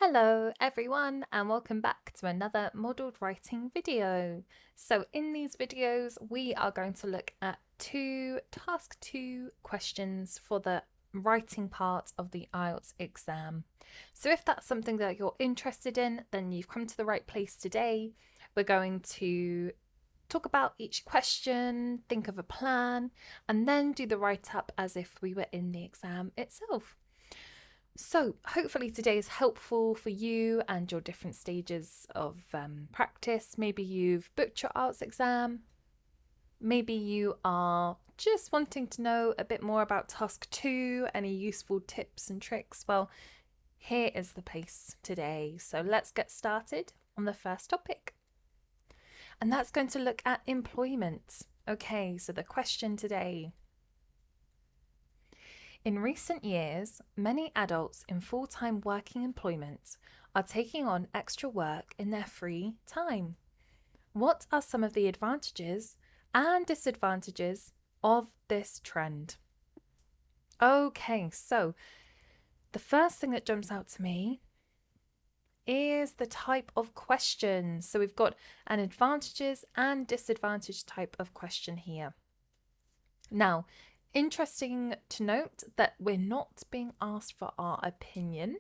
Hello everyone and welcome back to another modelled writing video. So in these videos we are going to look at task 2 questions for the writing part of the IELTS exam. So if that's something that you're interested in, then you've come to the right place today. We're going to talk about each question, think of a plan, and then do the write-up as if we were in the exam itself. So hopefully today is helpful for you and your different stages of practice. Maybe you've booked your IELTS exam. Maybe you are just wanting to know a bit more about task 2, any useful tips and tricks. Well, here is the place today. So let's get started on the first topic. And that's going to look at employment. Okay, so the question today. In recent years, many adults in full-time working employment are taking on extra work in their free time. What are some of the advantages and disadvantages of this trend? Okay, so the first thing that jumps out to me is the type of question. So we've got an advantages and disadvantage type of question here. Now, interesting to note that we're not being asked for our opinion.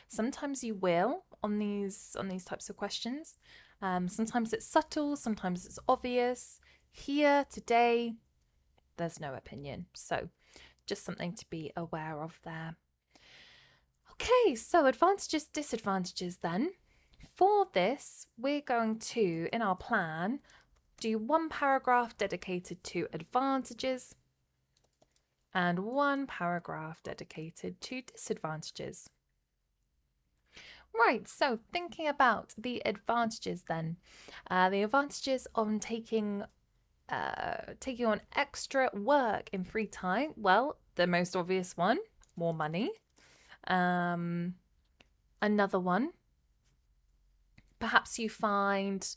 Sometimes you will on these types of questions. Sometimes it's subtle, sometimes it's obvious. Here today, there's no opinion. So just something to be aware of there. Okay, so advantages, disadvantages then. For this, we're going to, in our plan, do one paragraph dedicated to advantages and one paragraph dedicated to disadvantages. Right, so thinking about the advantages then. The advantages on taking on extra work in free time. Well, the most obvious one, more money. Another one, perhaps you find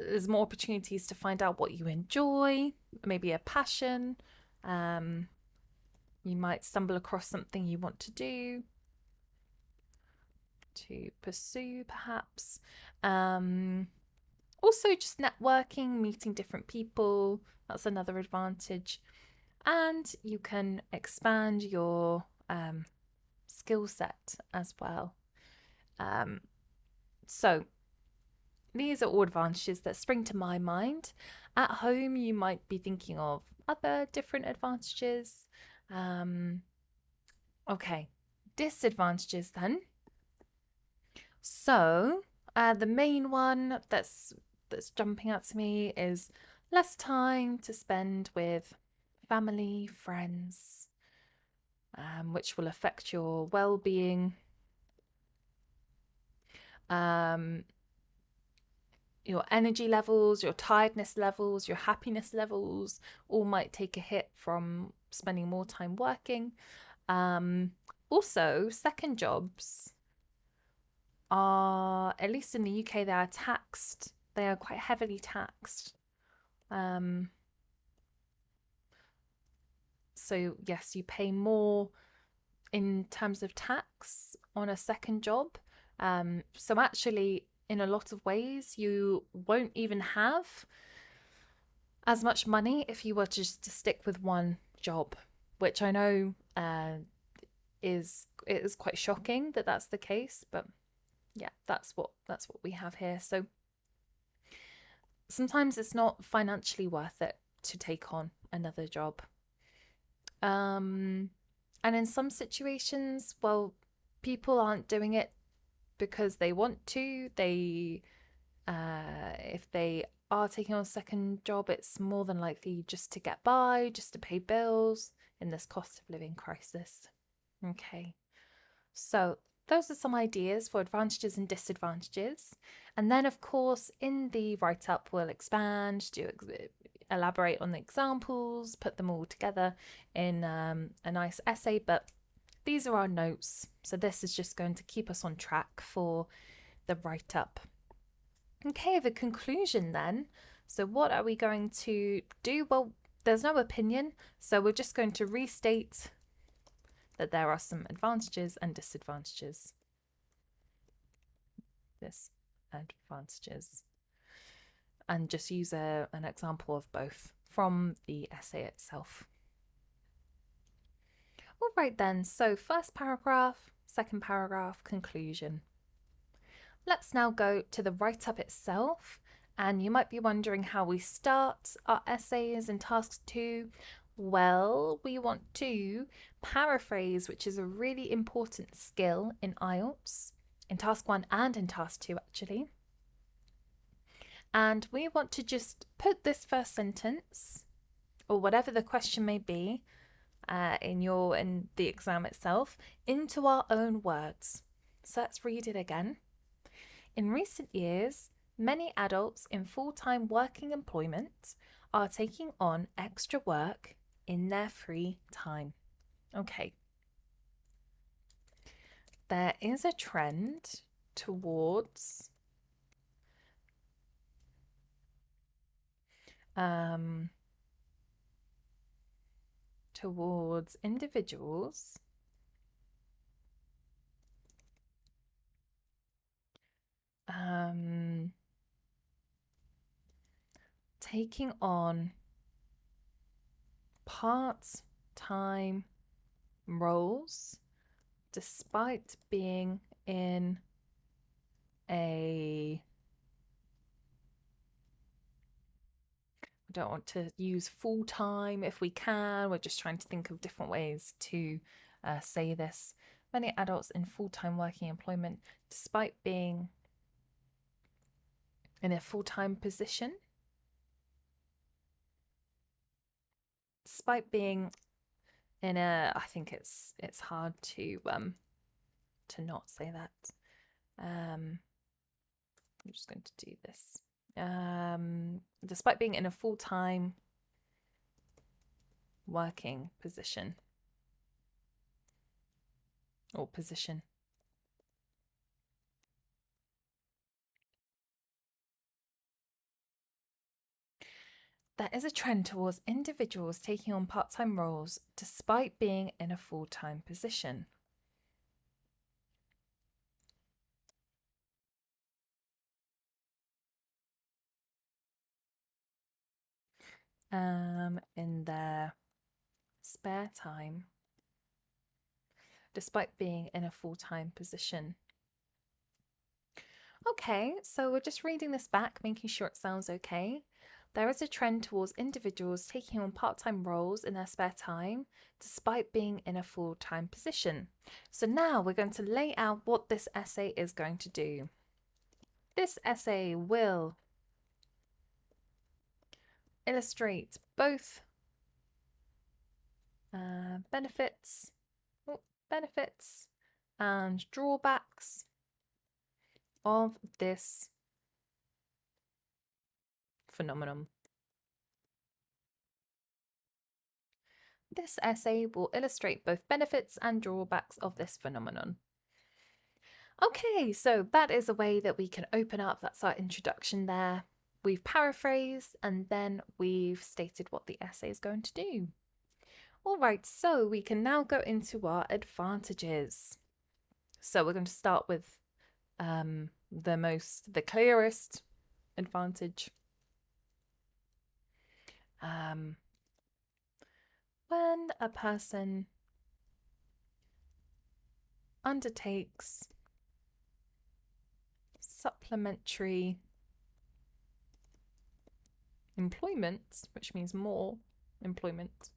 there's more opportunities to find out what you enjoy, maybe a passion. You might stumble across something you want to do, to pursue perhaps. Also just networking, meeting different people, that's another advantage. And you can expand your skill set as well. So these are all advantages that spring to my mind. At home, you might be thinking of other different advantages. Okay, disadvantages then. So the main one that's jumping out to me is less time to spend with family, friends, which will affect your well-being. Your energy levels, your tiredness levels, your happiness levels all might take a hit from spending more time working. Also, second jobs are, at least in the UK, they are taxed. They are quite heavily taxed. So yes, you pay more in terms of tax on a second job. So actually, in a lot of ways, you won't even have as much money if you were just to stick with one job, which I know is quite shocking that that's the case, but yeah, that's what we have here. So sometimes it's not financially worth it to take on another job. And in some situations, well, people aren't doing it because they want to. If they are taking on a second job, it's more than likely just to get by, just to pay bills in this cost of living crisis. Okay, so those are some ideas for advantages and disadvantages. And then, of course, in the write-up, we'll expand, elaborate on the examples, put them all together in a nice essay. But these are our notes. So this is just going to keep us on track for the write-up. Okay, the conclusion then. So what are we going to do? Well, there's no opinion. So we're just going to restate that there are some advantages and disadvantages. Disadvantages. And just use an example of both from the essay itself. All right then, so first paragraph, second paragraph, conclusion. Let's now go to the write-up itself, and you might be wondering how we start our essays in task 2. Well, we want to paraphrase, which is a really important skill in IELTS, in task 1 and in task 2 actually. And we want to just put this first sentence, or whatever the question may be, in the exam itself, into our own words. So let's read it again. In recent years, many adults in full-time working employment are taking on extra work in their free time. Okay. There is a trend towards individuals taking on part-time roles despite being in I don't want to use full-time if we can. We're just trying to think of different ways to say this. Many adults in full-time working employment, despite being in a full-time position, despite being in a, I think it's hard to not say that. I'm just going to do this. Despite being in a full-time working position or position. There is a trend towards individuals taking on part-time roles despite being in a full-time position. In their spare time, despite being in a full-time position. Okay, so we're just reading this back, making sure it sounds okay. There is a trend towards individuals taking on part-time roles in their spare time, despite being in a full-time position. So now we're going to lay out what this essay is going to do. This essay will illustrate both benefits and drawbacks of this phenomenon. This essay will illustrate both benefits and drawbacks of this phenomenon. Okay, so that is a way that we can open up. That's our introduction there. We've paraphrased and then we've stated what the essay is going to do. All right, so we can now go into our advantages. So we're going to start with the clearest advantage. When a person undertakes supplementary employment, which means more employment,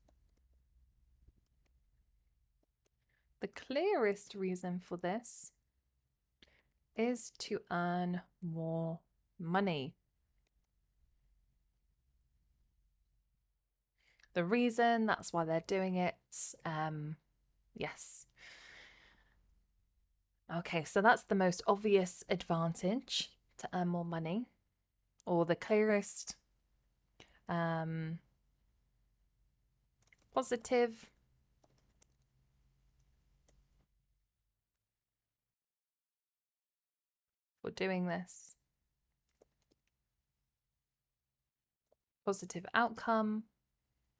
the clearest reason for this is to earn more money. The reason, that's why they're doing it. Yes. Okay, so that's the most obvious advantage, to earn more money, or the clearest positive for doing this. Positive outcome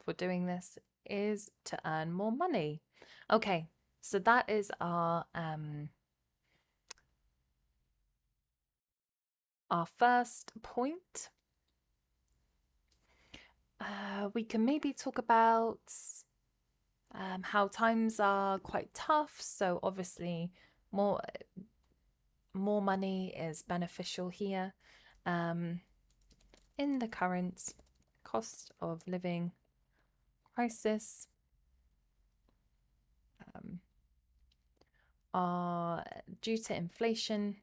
for doing this is to earn more money. Okay, So that is our first point. We can maybe talk about how times are quite tough. So obviously, more money is beneficial here. In the current cost of living crisis, are due to inflation.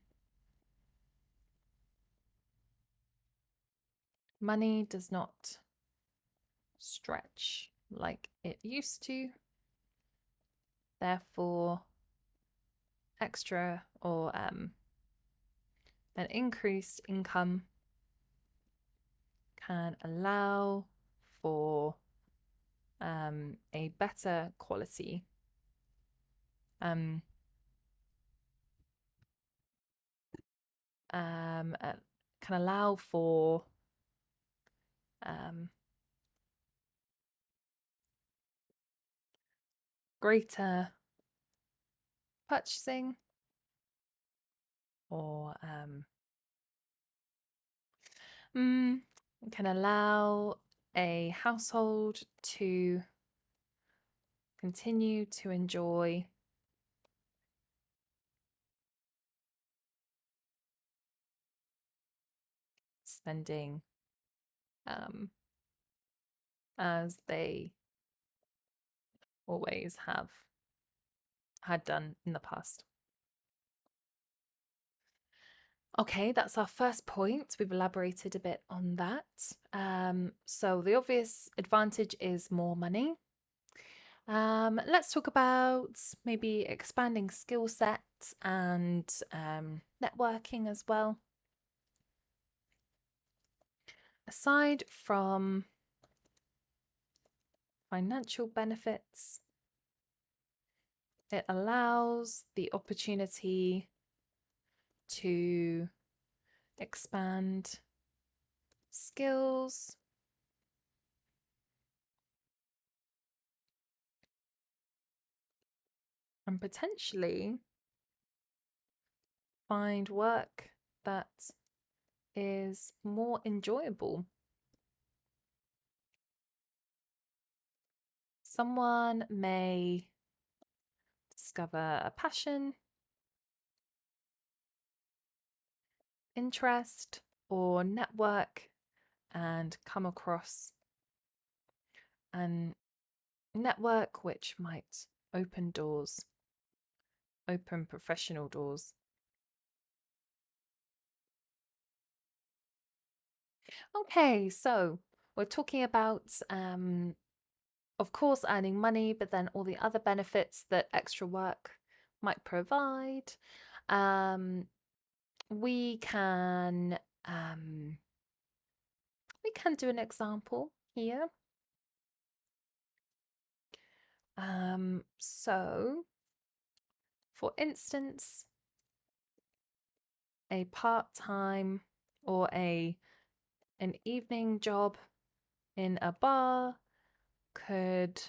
Money does not stretch like it used to. Therefore, extra or an increased income can allow for a better quality. Can allow for greater purchasing or can allow a household to continue to enjoy spending as they always had done in the past. Okay, that's our first point. We've elaborated a bit on that. So the obvious advantage is more money. Let's talk about maybe expanding skill sets and networking as well. Aside from financial benefits, it allows the opportunity to expand skills and potentially find work that is more enjoyable. Someone may discover a passion, interest, or network and come across a network which might open doors, open professional doors. Okay, so we're talking about, of course, earning money, but then all the other benefits that extra work might provide. We can do an example here. So, for instance, a part-time or an evening job in a bar could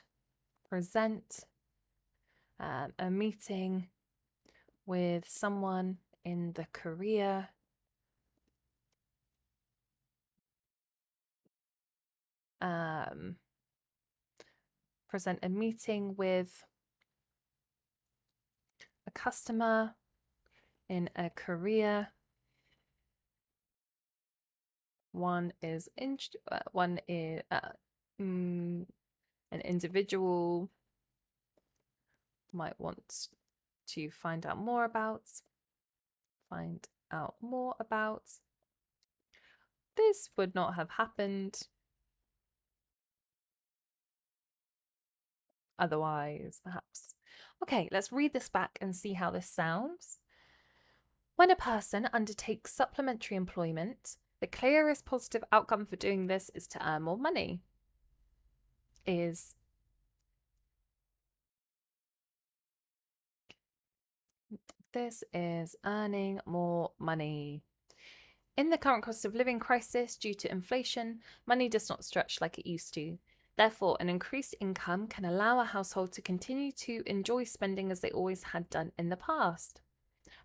present a meeting with someone in the career present a meeting with a customer in a career. One is an individual might want to find out more about. This would not have happened otherwise, perhaps. Okay, let's read this back and see how this sounds. When a person undertakes supplementary employment, the clearest positive outcome for doing this is to earn more money. This is earning more money. In the current cost of living crisis due to inflation, money does not stretch like it used to. Therefore, an increased income can allow a household to continue to enjoy spending as they always had done in the past.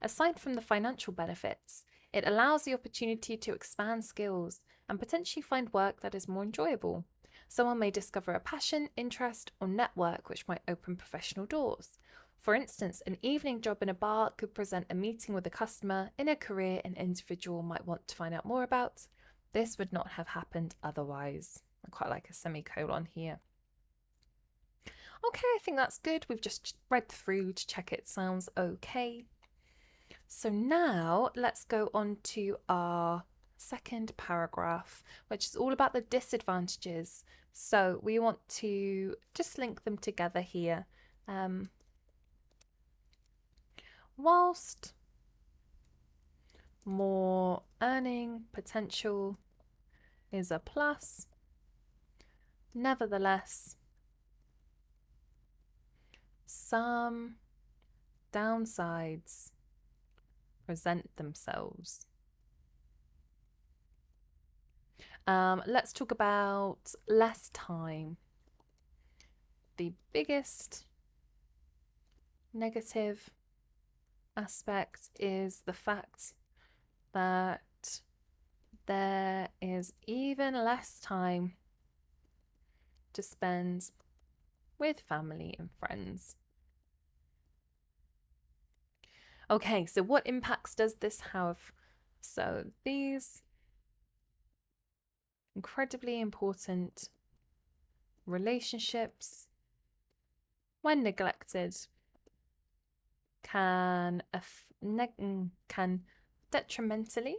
Aside from the financial benefits, it allows the opportunity to expand skills and potentially find work that is more enjoyable. Someone may discover a passion, interest, or network which might open professional doors. For instance, an evening job in a bar could present a meeting with a customer in a career an individual might want to find out more about. This would not have happened otherwise. I quite like a semicolon here. Okay, I think that's good. We've just read through to check it sounds okay. So now let's go on to our second paragraph, which is all about the disadvantages. So we want to just link them together here. Whilst more earning potential is a plus, nevertheless, some downsides present themselves. Let's talk about less time. The biggest negative aspect is the fact that there is even less time to spend with family and friends. Okay, so what impacts does this have? So these incredibly important relationships, when neglected, can detrimentally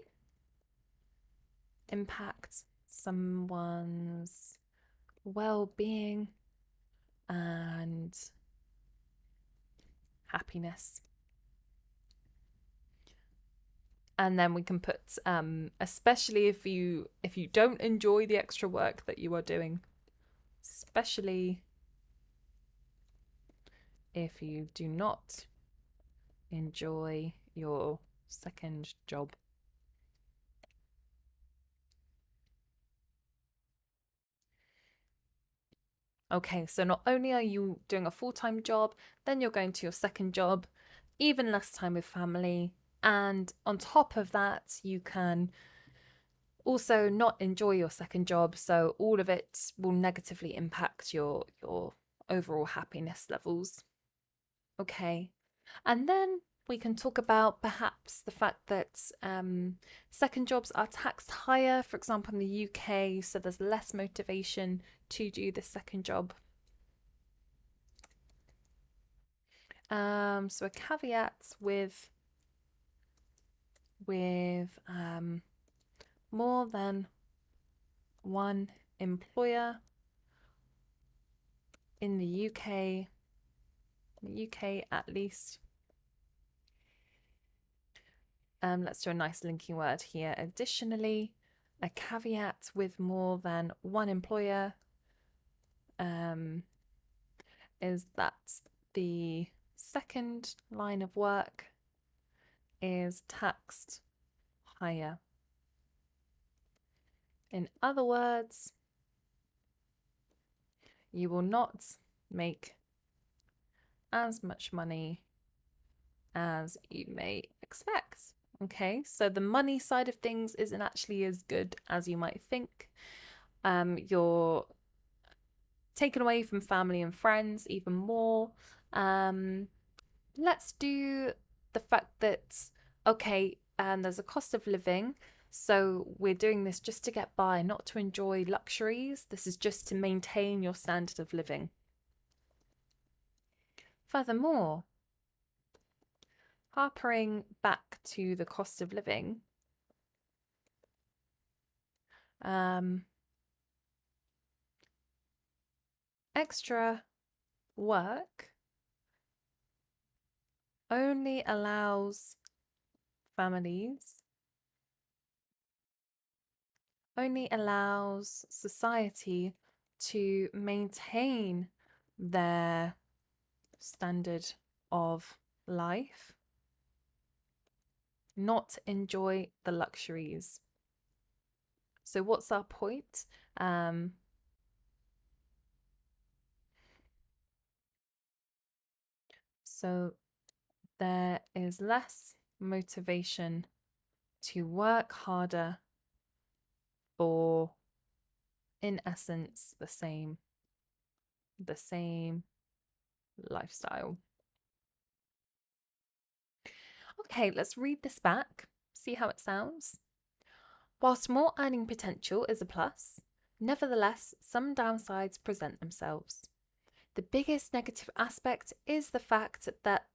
impact someone's well-being and happiness. And then we can put especially if you don't enjoy the extra work that you are doing, especially if you do not enjoy your second job. Okay, so not only are you doing a full-time job, then you're going to your second job, even less time with family, and on top of that, you can also not enjoy your second job, so all of it will negatively impact your overall happiness levels. Okay, and then we can talk about perhaps the fact that second jobs are taxed higher, for example, in the UK, so there's less motivation to do the second job. So a caveat with more than one employer in the UK at least. Let's do a nice linking word here. Additionally, a caveat with more than one employer is that the second line of work is taxed higher. In other words, you will not make as much money as you may expect. Okay, so the money side of things isn't actually as good as you might think. You're taken away from family and friends even more. Let's do the fact that, okay, and there's a cost of living. So we're doing this just to get by, not to enjoy luxuries. This is just to maintain your standard of living. Furthermore, harpering back to the cost of living, extra work only allows society to maintain their standard of life, not enjoy the luxuries. So what's our point? So there is less motivation to work harder for, in essence, the same lifestyle. Okay, let's read this back, see how it sounds. Whilst more earning potential is a plus, nevertheless, some downsides present themselves. The biggest negative aspect is the fact that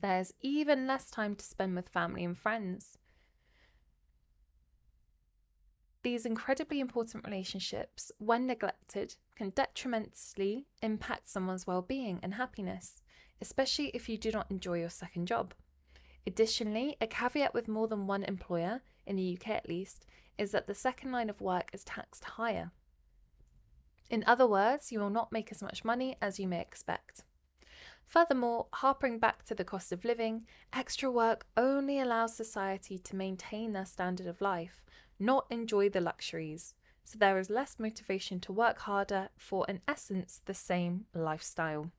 there's even less time to spend with family and friends. These incredibly important relationships, when neglected, can detrimentally impact someone's well-being and happiness, especially if you do not enjoy your second job. Additionally, a caveat with more than one employer, in the UK at least, is that the second line of work is taxed higher. In other words, you will not make as much money as you may expect. Furthermore, harping back to the cost of living, extra work only allows society to maintain their standard of life, not enjoy the luxuries. So there is less motivation to work harder for, in essence, the same lifestyle.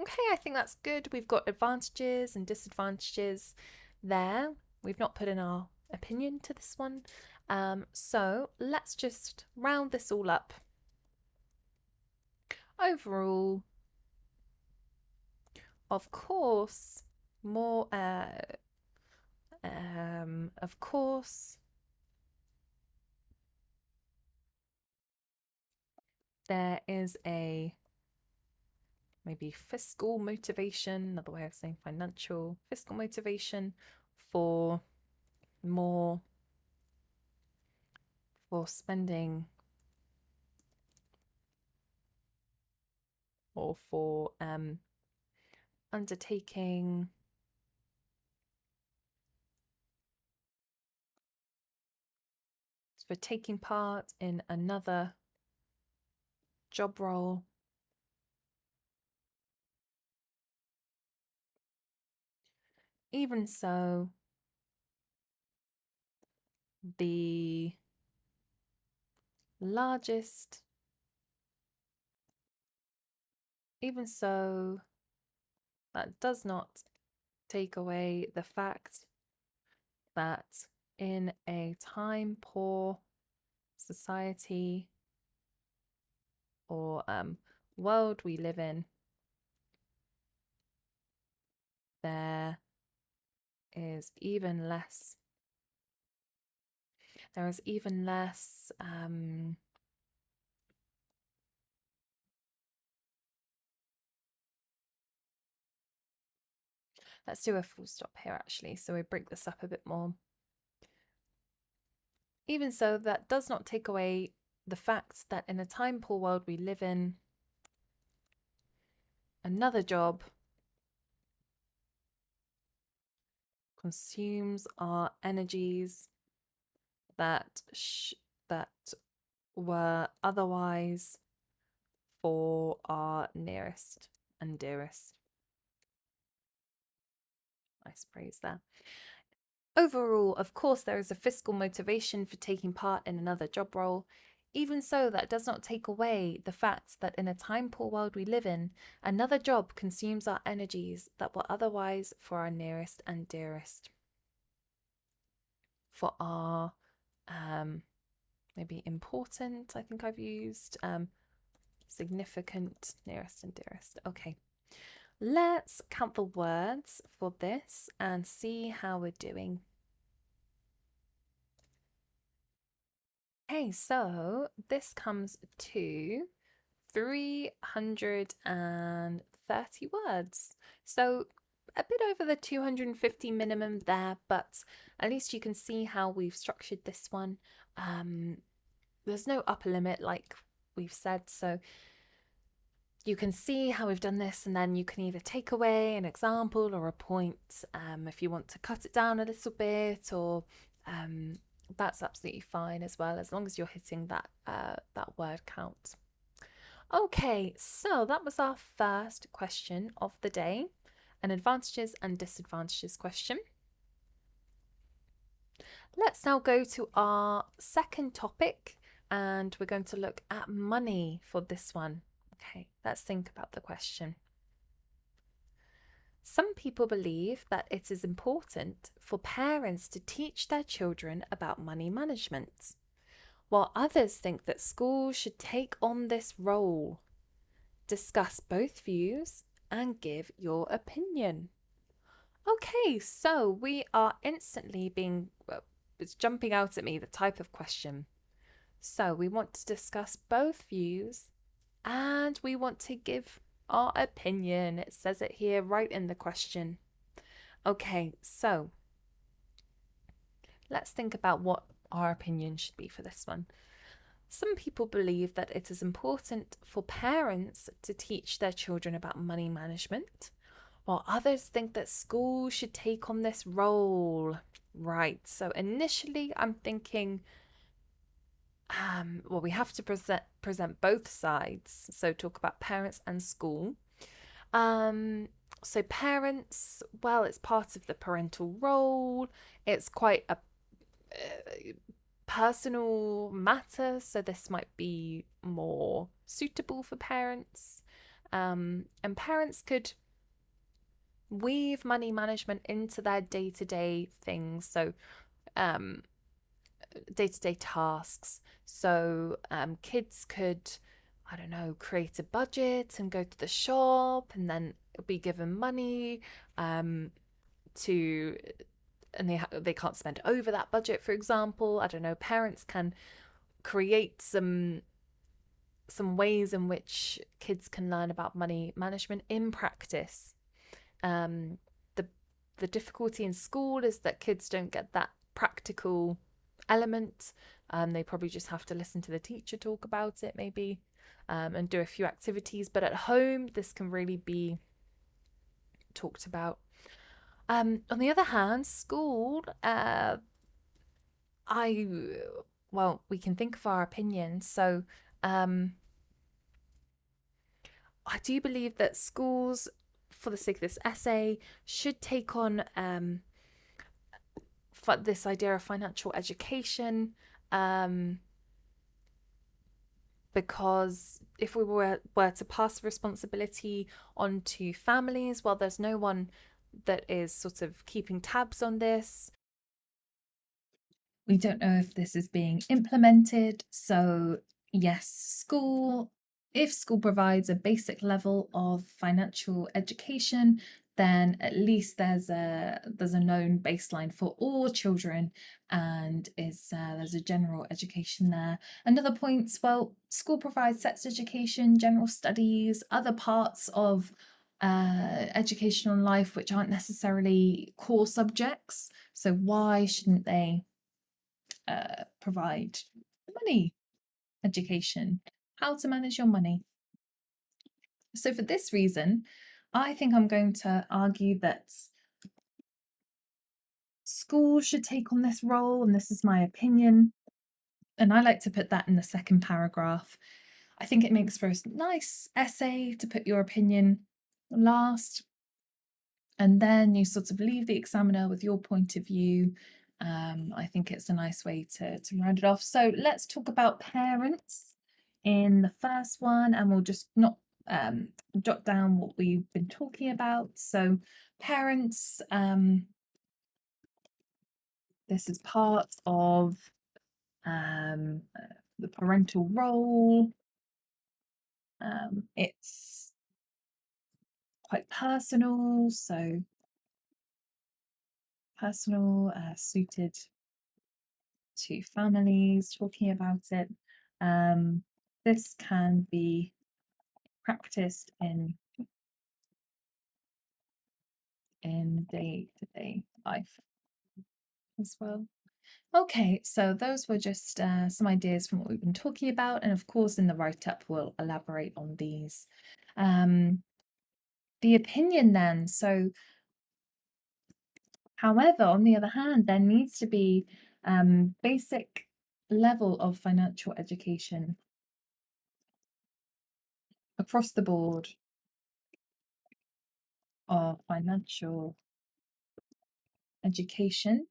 Okay, I think that's good. We've got advantages and disadvantages there. We've not put in our opinion to this one. So let's just round this all up. Overall, of course, there is a maybe fiscal motivation, another way of saying financial, fiscal motivation for more, for spending or for undertaking for taking part in another job role. Even so, the largest, even so, that does not take away the fact that in a time poor society or world we live in, there is even less let's do a full stop here actually, so we break this up a bit more. Even so, that does not take away the fact that in a time poor world we live in, another job consumes our energies that were otherwise for our nearest and dearest. Nice phrase there. Overall, of course, there is a fiscal motivation for taking part in another job role. Even so, that does not take away the fact that in a time poor world we live in, another job consumes our energies that were otherwise for our nearest and dearest. For our maybe important, I think I've used significant, nearest and dearest. Okay, let's count the words for this and see how we're doing. Okay, so this comes to 330 words. So a bit over the 250 minimum there, but at least you can see how we've structured this one. There's no upper limit like we've said, so you can see how we've done this, and then you can either take away an example or a point if you want to cut it down a little bit, or that's absolutely fine as well, as long as you're hitting that that word count. Okay, so that was our first question of the day, an advantages and disadvantages question. Let's now go to our second topic, and we're going to look at money for this one. Okay, let's think about the question. Some people believe that it is important for parents to teach their children about money management, while others think that schools should take on this role. Discuss both views and give your opinion. Okay, so we are instantly being, it's jumping out at me, the type of question. So we want to discuss both views and we want to give our opinion. It says it here right in the question. Okay, so let's think about what our opinion should be for this one. Some people believe that it is important for parents to teach their children about money management, while others think that schools should take on this role. Right, so initially I'm thinking, well, we have to present both sides. So talk about parents and school. Um, so parents, well, it's part of the parental role. It's quite a personal matter, so this might be more suitable for parents. And parents could weave money management into their day-to-day things. So day-to-day tasks. So kids could, I don't know, create a budget and go to the shop and then be given money to, and they can't spend over that budget, for example. I don't know, parents can create some ways in which kids can learn about money management in practice. The the difficulty in school is that kids don't get that practical element. They probably just have to listen to the teacher talk about it, maybe, and do a few activities. But at home, this can really be talked about. On the other hand, school, we can think of our opinions. So, I do believe that schools, for the sake of this essay, should take on this idea of financial education, because if we were to pass the responsibility on to families, well, there's no one that is sort of keeping tabs on this. We don't know if this is being implemented. So, yes, if school provides a basic level of financial education, then at least there's a known baseline for all children, and there's a general education there. Another point, well, school provides sex education, general studies, other parts of educational life which aren't necessarily core subjects. So why shouldn't they provide money education, how to manage your money? So, for this reason, I think I'm going to argue that schools should take on this role, and this is my opinion. And I like to put that in the second paragraph. I think it makes for a nice essay to put your opinion last, and then you sort of leave the examiner with your point of view. I think it's a nice way to round it off. So let's talk about parents in the first one, and we'll just not jot down what we've been talking about. So parents, this is part of the parental role. It's quite personal, so personal, suited to families, talking about it. This can be practiced in day-to-day life as well. Okay, so those were just some ideas from what we've been talking about, and of course in the write-up we'll elaborate on these. The opinion then, so however, on the other hand, there needs to be basic level of financial education across the board of financial education.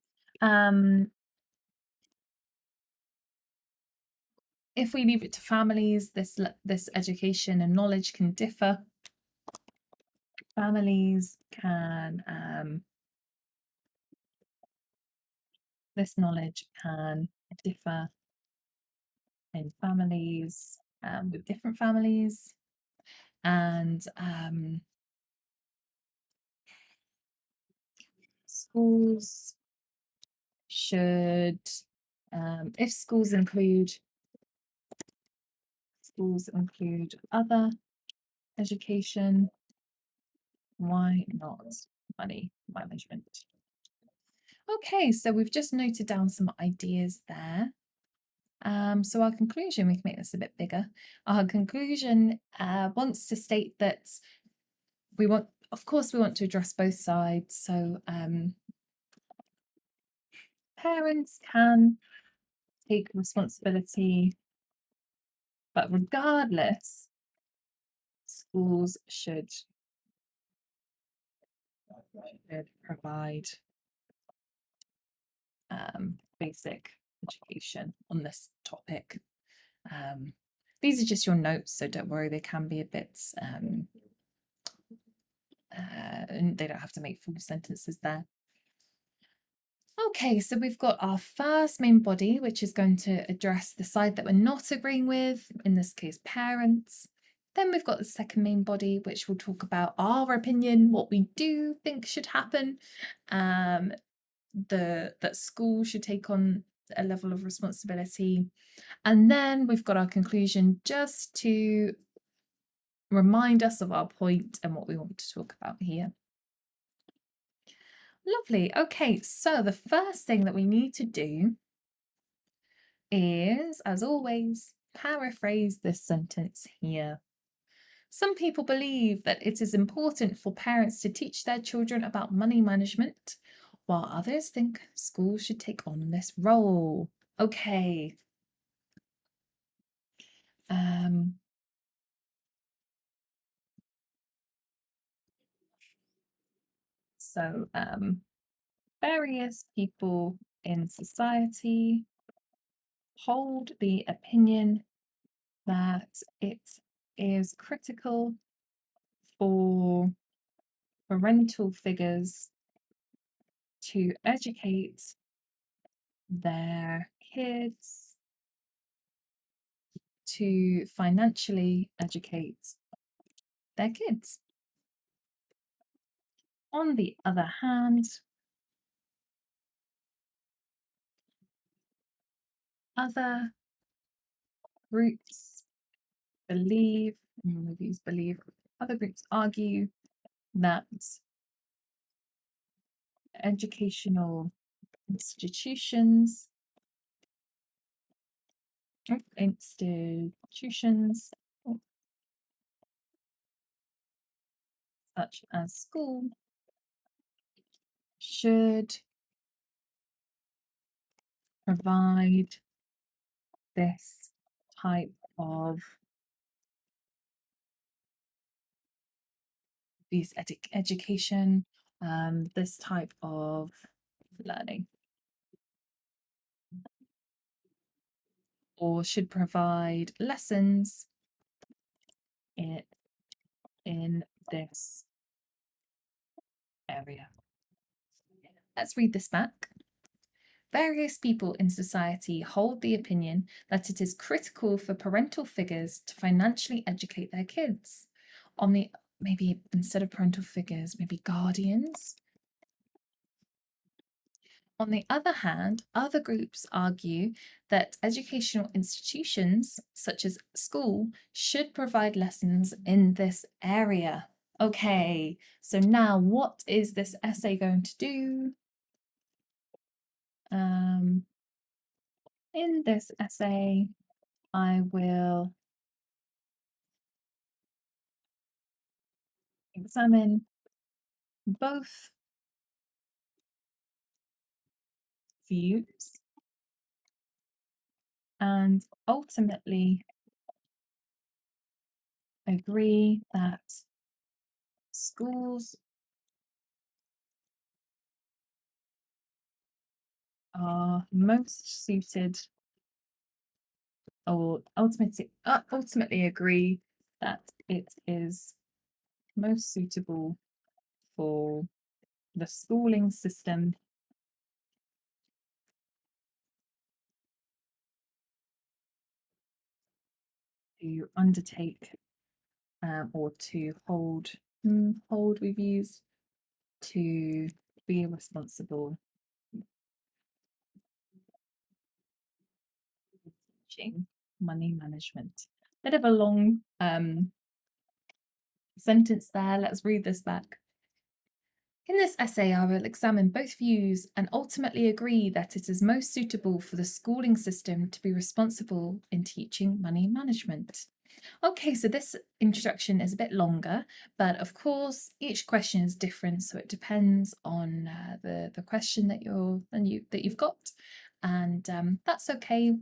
If we leave it to families, this education and knowledge can differ. Families can, this knowledge can differ in families, with different families, and schools should, if schools include other education, why not money management? Okay, so we've just noted down some ideas there. So our conclusion, we can make this a bit bigger. Our conclusion wants to state that we want, of course, we want to address both sides. So parents can take responsibility, but regardless, schools should provide basic education on this topic. These are just your notes, so don't worry, they can be a bit, they don't have to make full sentences there. Okay, so we've got our first main body, which is going to address the side that we're not agreeing with, in this case, parents. Then we've got the second main body, which will talk about our opinion, what we do think should happen, that school should take on a level of responsibility. And then we've got our conclusion just to remind us of our point and what we want to talk about here. Lovely. Okay, so the first thing that we need to do is, as always, paraphrase this sentence here. Some people believe that it is important for parents to teach their children about money management, while others think schools should take on this role. Okay. So various people in society hold the opinion that it is critical for parental figures to educate their kids, to financially educate their kids. On the other hand, other groups believe, other groups argue that educational institutions such as school should provide this type of education, this type of learning, or should provide lessons in this area. Let's read this back. Various people in society hold the opinion that it is critical for parental figures to financially educate their kids. Maybe instead of parental figures, maybe guardians. On the other hand, other groups argue that educational institutions, such as school, should provide lessons in this area. Okay, so now what is this essay going to do? In this essay, I will examine both views and ultimately agree that schools are most suited or ultimately agree that it is most suitable for the schooling system to undertake or to hold we've used to be responsible teaching money management. Bit of a long sentence there. Let's read this back. In this essay, I will examine both views and ultimately agree that it is most suitable for the schooling system to be responsible in teaching money management. Okay, so this introduction is a bit longer, but of course each question is different, so it depends on the question that you've got, and that's okay.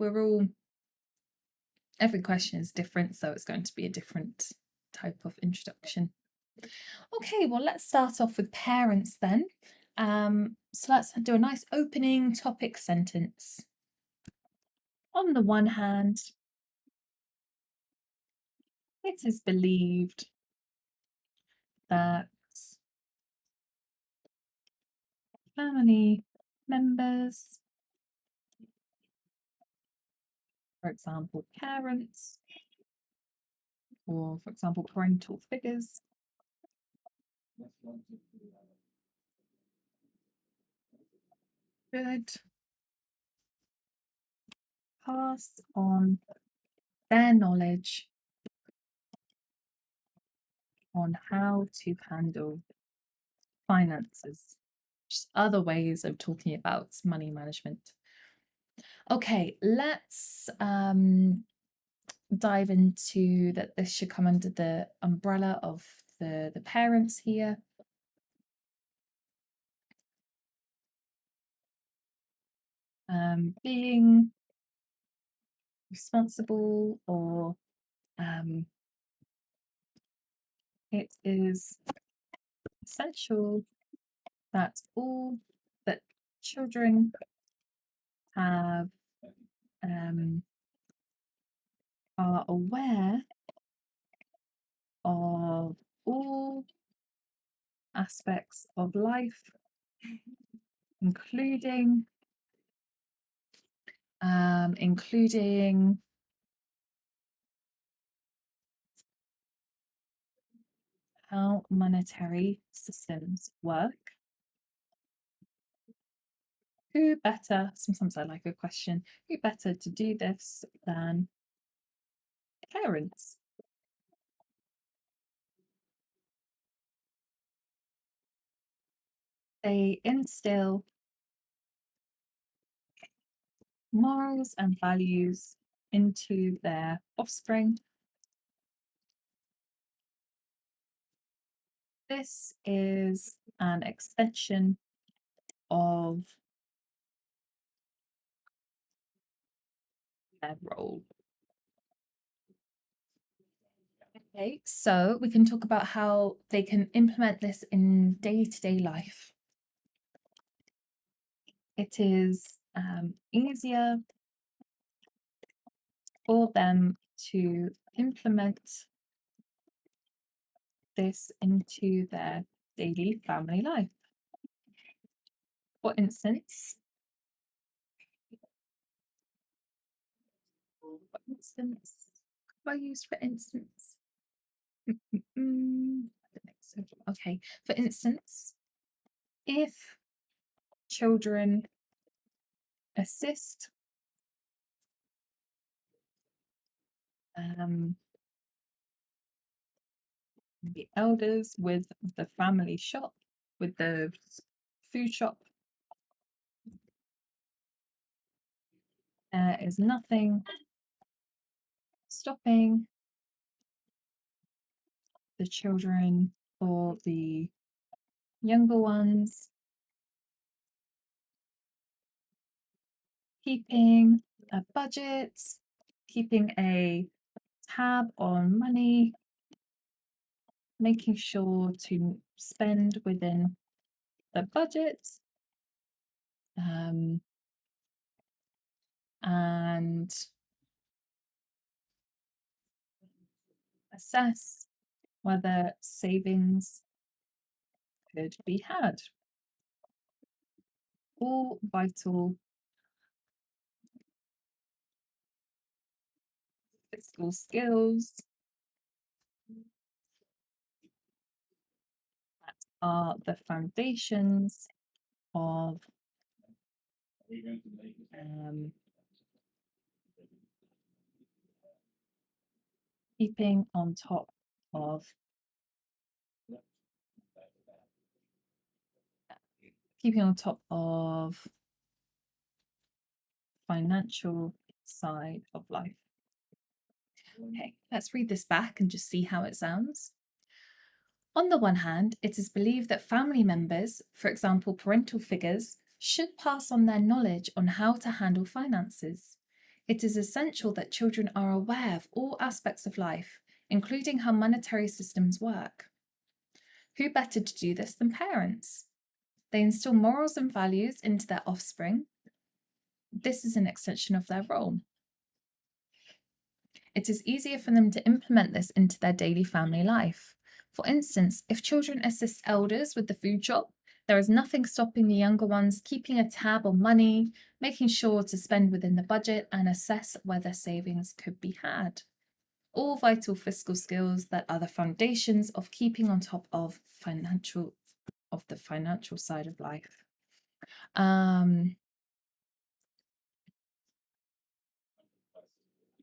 Every question is different, so it's going to be a different type of introduction. Okay, well, let's start off with parents then. So let's do a nice opening topic sentence. On the one hand, it is believed that family members, for example, parents, or for example, parental figures, should pass on their knowledge on how to handle finances. Just other ways of talking about money management. Okay, let's dive into that. This should come under the umbrella of the parents here. Being responsible, or it is essential that all that children have are aware of all aspects of life, including how monetary systems work. Who better, sometimes I like a question, who better to do this than parents? They instill morals and values into their offspring. This is an extension of their role. Okay, so we can talk about how they can implement this in day-to-day life. It is easier for them to implement this into their daily family life. For instance, could I use for instance? I don't think so. Okay, for instance, if children assist the elders with the family shop, with the food shop, there is nothing stopping the children or the younger ones keeping a budget, keeping a tab on money, making sure to spend within the budget, and assess whether savings could be had. All vital fiscal skills are the foundations of keeping on top of financial side of life. Okay, let's read this back and just see how it sounds. On the one hand, it is believed that family members, for example, parental figures, should pass on their knowledge on how to handle finances. It is essential that children are aware of all aspects of life, including how monetary systems work. Who better to do this than parents? They instill morals and values into their offspring. This is an extension of their role. It is easier for them to implement this into their daily family life. For instance, if children assist elders with the food shop, there is nothing stopping the younger ones keeping a tab on money, making sure to spend within the budget and assess whether savings could be had. All vital fiscal skills that are the foundations of keeping on top of the financial side of life.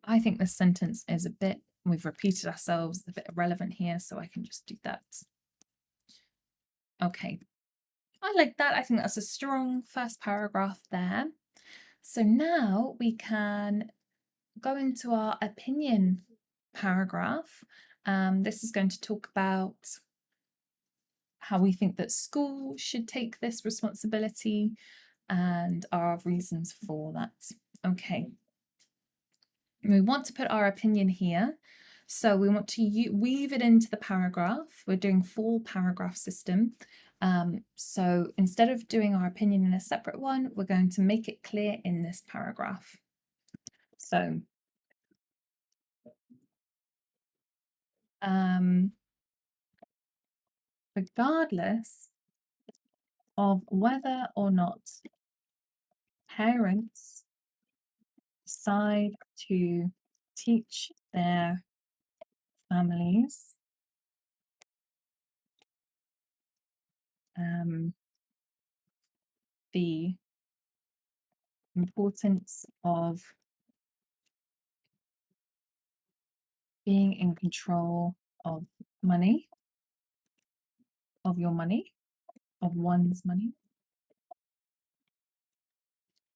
I think this sentence is a bit, we've repeated ourselves, a bit irrelevant here, so I can just do that. Okay, I like that. I think that's a strong first paragraph there. So now we can go into our opinion paragraph. This is going to talk about how we think that school should take this responsibility and our reasons for that. Okay. We want to put our opinion here. So we want to weave it into the paragraph. We're doing full paragraph system. So instead of doing our opinion in a separate one, we're going to make it clear in this paragraph. So regardless of whether or not parents decide to teach their families the importance of being in control of money, of your money, of one's money.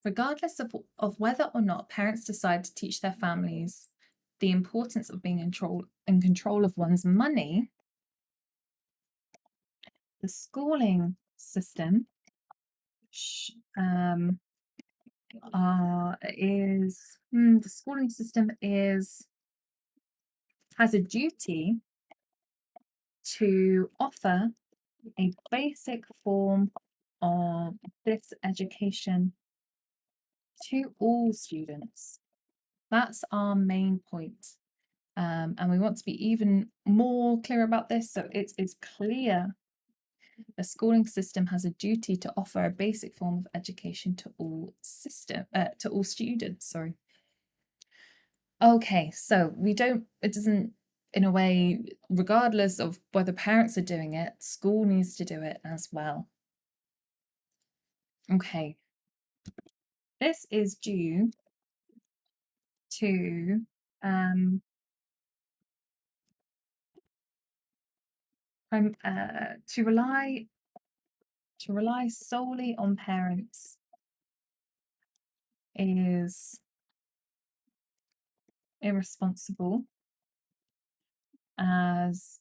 Regardless of whether or not parents decide to teach their families the importance of being in control of one's money, the schooling system has a duty to offer a basic form of this education to all students. That's our main point. And we want to be even more clear about this, so it's clear the schooling system has a duty to offer a basic form of education to all students. Sorry. Okay, so it doesn't, in a way, regardless of whether parents are doing it, school needs to do it as well. Okay, this is due to to rely solely on parents is irresponsible, as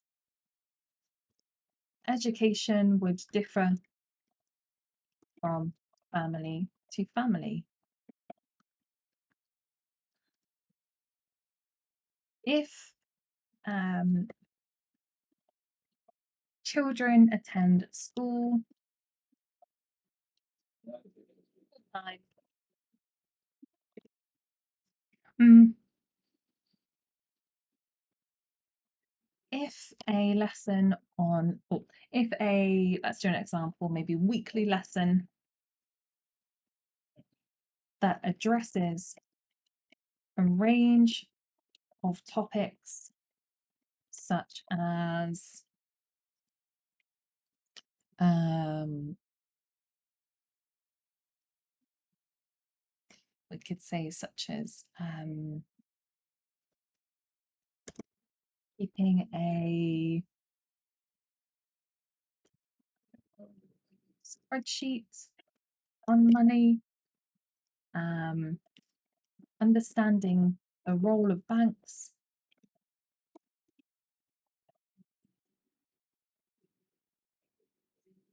education would differ from family to family. If children attend school if a lesson on, or if a, let's do an example, maybe weekly lesson that addresses a range of topics such as we could say such as keeping a spreadsheet on money, understanding the role of banks.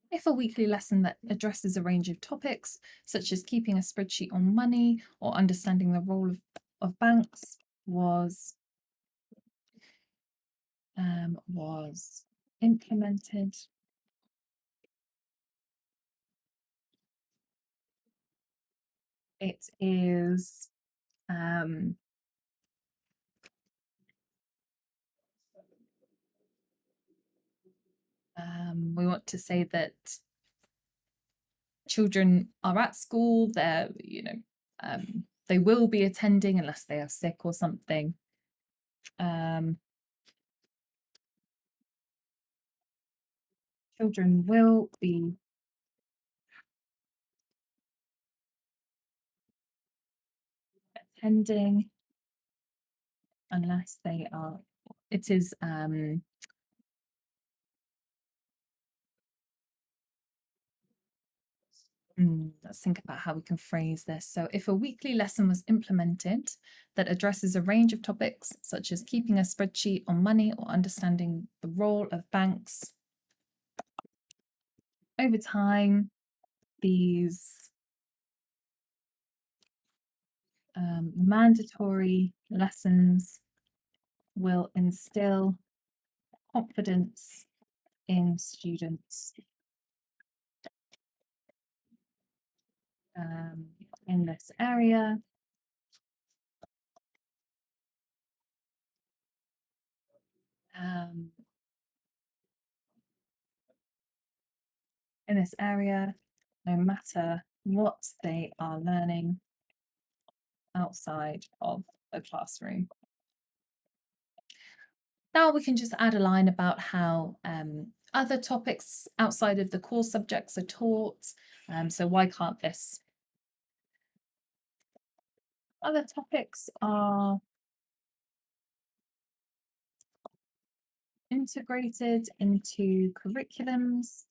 If a weekly lesson that addresses a range of topics, such as keeping a spreadsheet on money or understanding the role of banks, was implemented, it is we want to say that children are at school, they're, they will be attending unless they are sick or something. Children will be attending unless they are, it is let's think about how we can phrase this. So if a weekly lesson was implemented that addresses a range of topics, such as keeping a spreadsheet on money or understanding the role of banks, over time, these mandatory lessons will instill confidence in students in this area. No matter what they are learning outside of the classroom. Now we can just add a line about how other topics outside of the core subjects are taught. So why can't this? Other topics are integrated into curriculums.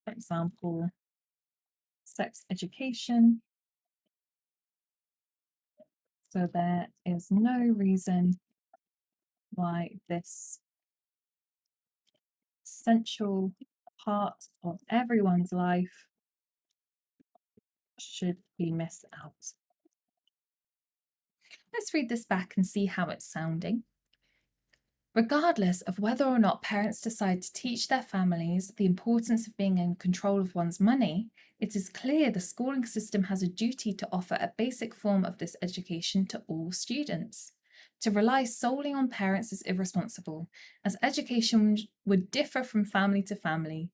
For example, sex education. So there is no reason why this essential part of everyone's life should be missed out. Let's read this back and see how it's sounding. Regardless of whether or not parents decide to teach their families the importance of being in control of one's money, it is clear the schooling system has a duty to offer a basic form of this education to all students. To rely solely on parents is irresponsible, as education would differ from family to family.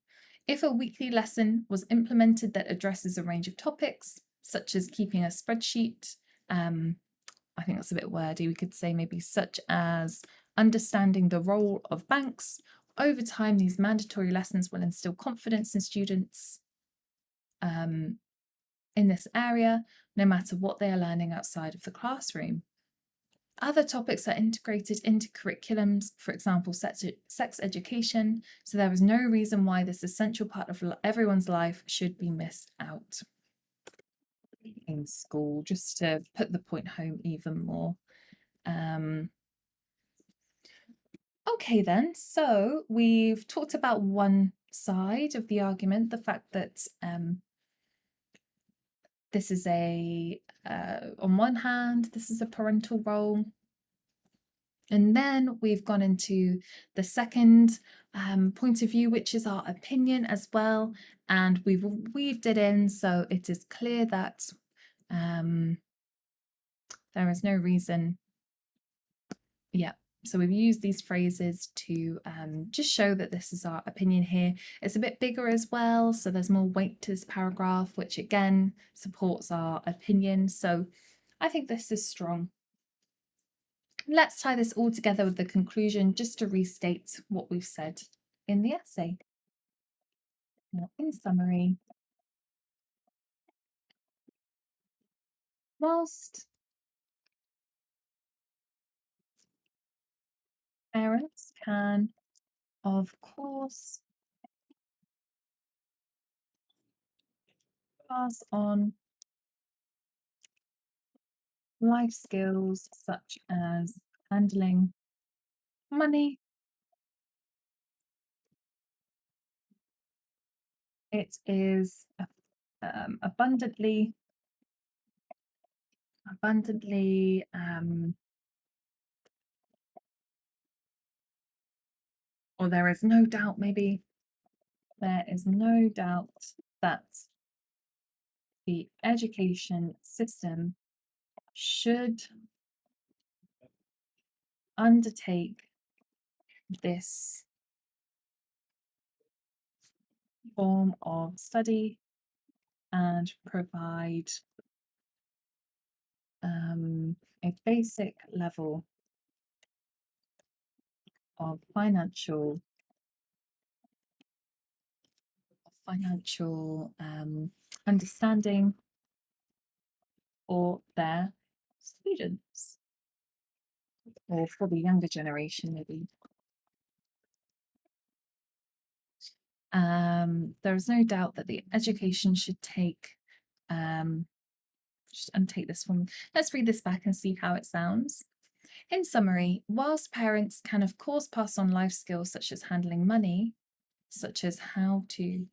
If a weekly lesson was implemented that addresses a range of topics, such as keeping a spreadsheet, I think that's a bit wordy, we could say maybe such as understanding the role of banks. Over time, these mandatory lessons will instill confidence in students in this area, no matter what they are learning outside of the classroom. Other topics are integrated into curriculums, for example, sex education, so there is no reason why this essential part of everyone's life should be missed out in school, just to put the point home even more. Okay then, so we've talked about one side of the argument, the fact that this is on one hand, this is a parental role. And then we've gone into the second point of view, which is our opinion as well. And we've weaved it in so it is clear that there is no reason, So we've used these phrases to just show that this is our opinion here. It's a bit bigger as well, so there's more weight to this paragraph, which again supports our opinion. So I think this is strong. Let's tie this all together with the conclusion just to restate what we've said in the essay. Now, in summary, whilst parents can, of course, pass on life skills such as handling money, it is abundantly, or there is no doubt, maybe there is no doubt that the education system should undertake this form of study and provide a basic level of financial understanding for their students, or for the younger generation maybe. There is no doubt that the education should take just untake this one. Let's read this back and see how it sounds. In summary, whilst parents can of course pass on life skills such as handling money, such as how to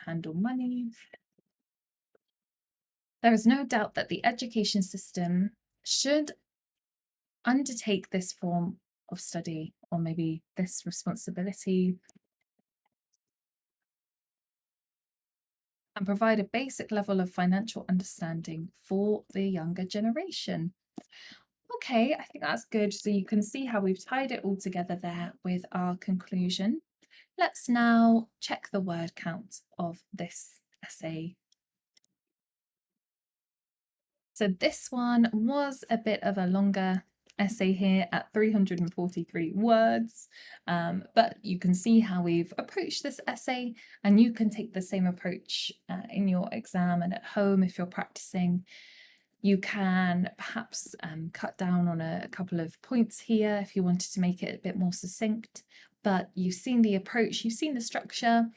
handle money, there is no doubt that the education system should undertake this form of study, or maybe this responsibility, and provide a basic level of financial understanding for the younger generation. Okay, I think that's good. So you can see how we've tied it all together there with our conclusion. Let's now check the word count of this essay. So this one was a bit of a longer essay here at 343 words, but you can see how we've approached this essay, and you can take the same approach in your exam and at home if you're practicing. You can perhaps cut down on a couple of points here if you wanted to make it a bit more succinct, but you've seen the approach, you've seen the structure.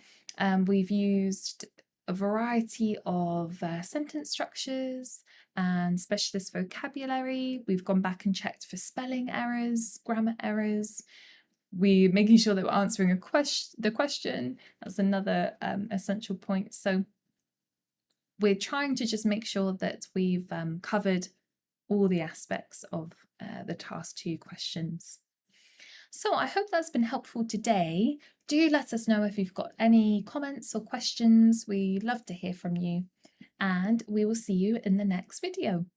We've used a variety of sentence structures and specialist vocabulary. We've gone back and checked for spelling errors, grammar errors. We're making sure that we're answering the question. That's another essential point. So we're trying to just make sure that we've covered all the aspects of the task 2 questions. So I hope that's been helpful today. Do let us know if you've got any comments or questions. We'd love to hear from you, and we will see you in the next video.